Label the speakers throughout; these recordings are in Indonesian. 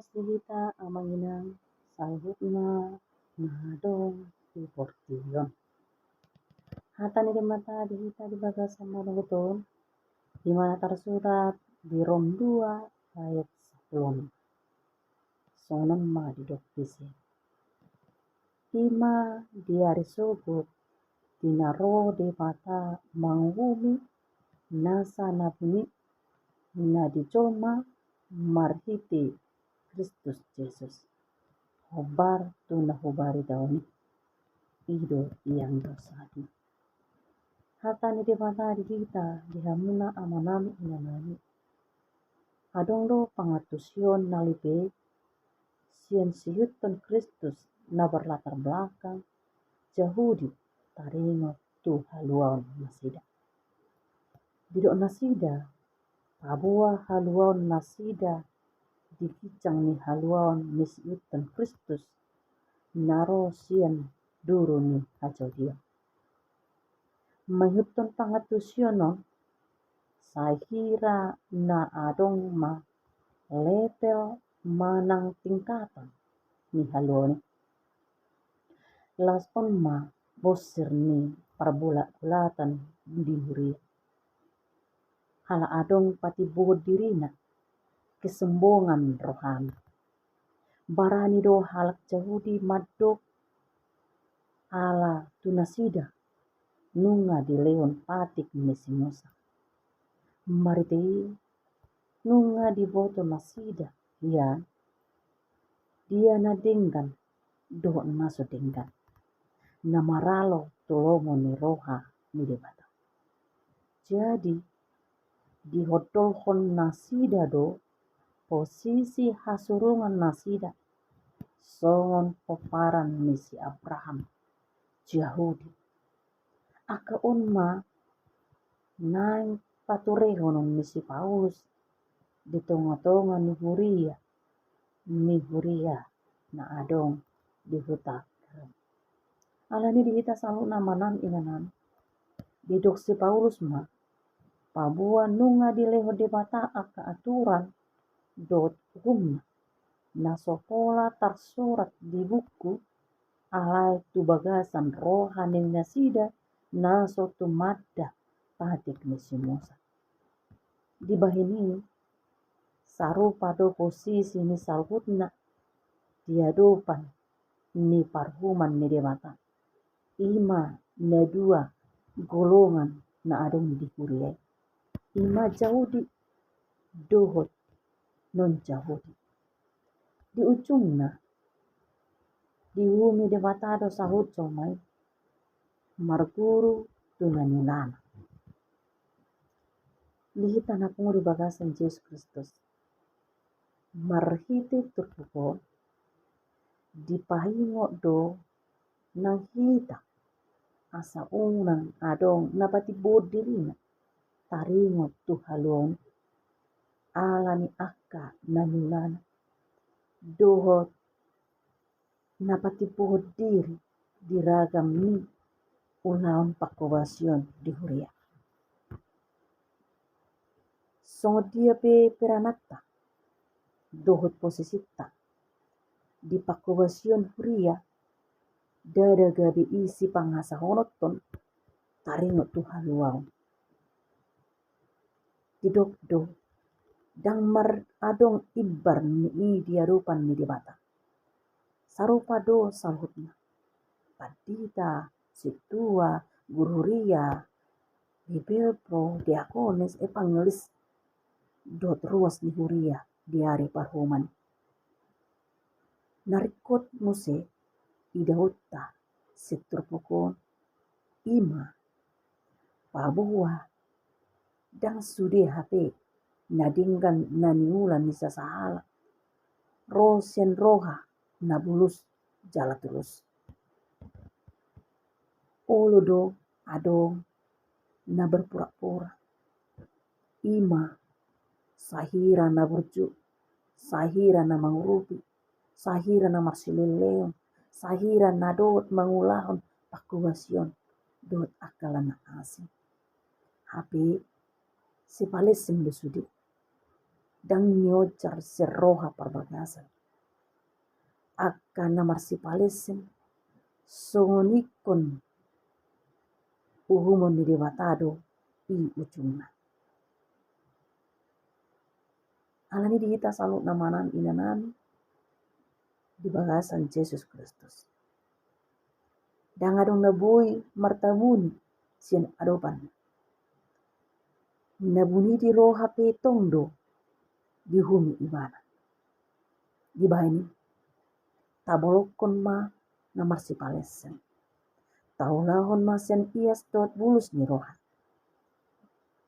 Speaker 1: Pas dihita amanginang salhutna nahadong di portion. Hata ni di mata dihita di bagasan manuguton, di mana tersurat di Rom 2 ayat 10. Sonon ma di doktisi. Ima diari sugut dinaro di mata mangumi nasa nabuni na dijoma marhiti Kristus Yesus. Hobar tu na hobari dauni ido yang dosadi. Hata ni di mata di kita dihamuna amanami inanami. Adong do pangatusion nalibe sian siyuton Kristus na berlatar belakang Yahudi taringo tu haluan nasida. Didok nasida pabua haluan nasida dikicang ni haluan ni siyuton Kristus naro sian duru ni hajau dia. Mayuton pangatusiono sahira na adong ma level manang tingkatan ni haluan. Lason ma bosir ni perbulat-bulatan di huria. Hala adong pati buhut dirina kesombongan rohani. Barani do halak Yahudi madok ala tunasida nunga di leon patik mesi Musa. Maritei nunga di boto nasida ya dia na denggan do naso denggan. Namaralo tolomo ni roha ni debata. Jadi dihodolhon nasida do posisi hasurungan nasida songon poparan misi Abraham Yahudi. Aka unma naing paturehon misi Paulus di tonga-tonga ni huria na adong di huta. Alani dihita salu namanan inanan didok si Paulus ma pabua nunga di leho debata aka aturan dot humna na sopola tersurat di buku alai tu bagasan rohani nasida na sotu madda patik misi Musa. Di bahini sarupa do posisi ni salhutna diadopan ni parhuman ni debata. Ima na dua golongan na adong di huria. Ima Yahudi dohot non Yahudi. Di ujungna di bumi debata do sahut somai marguru tunanilana. Lihita na pungu di bagasan Yesus Kristus. Marhiti turpuko dipahingo do nang hita asa unang adong napati bodirina taringo tu haluan alani akka nanulana dohot napati pohon diri diragam ni unaon pakobasion di huria. Songo dia pe peranata dohot posisita di pakobasion huria dada gabi isi pangasa honoton taringo tu haluan. Didokdo dang mar adong ibar ni diarupan ni debata. Sarupa do salhutna. Padita, situa, gururia, bibelpro, diakones, epangelis dot ruas di huria diari parhuman. Narikot muse idahutta seturpukon ima pabua dang sude hape nadinggan naniulan nisa sahala rosen roha nabulus jala tulus. Olodo adong na berpura-pura. Ima sahira na burju, sahira na mangurupi, sahira na marsileleon, sahira na dot mangulahon pakubasion dot akala na asing. Hape sepalesim do sudi. dang niojar seroha perbagasan. Akan namar si palesen sonikon uhumon di debatado i ujungna. Alani dihita salut namanan inanan di bagasan Yesus Kristus. Dangadong nabui martabuni sian adopan. Nabuni di roha petongdo di humi imana. Di bahini tabolokon ma namar si palesen. Taulahon ma sen ias dot bulus ni roha.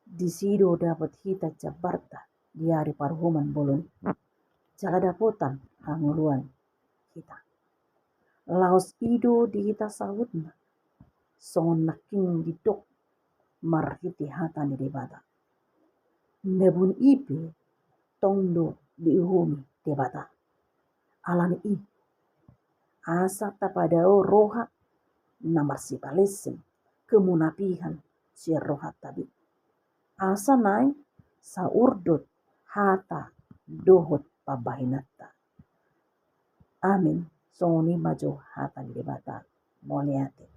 Speaker 1: Di sido dapat hita jabarta di hari parhuman bolon. Jala dapotan hanguluan kita. Laos ido di hita sahutna. Songon naking didok marhiti hata ni debata. Nebun ipe tongdo di uhumi debata. Alani i asa tapadao roha namar si palesen kemunapihan si roha tabi. Asa nai saurdot hata dohot pabahinata. Amin. Soni majo hata di debata. Moliate.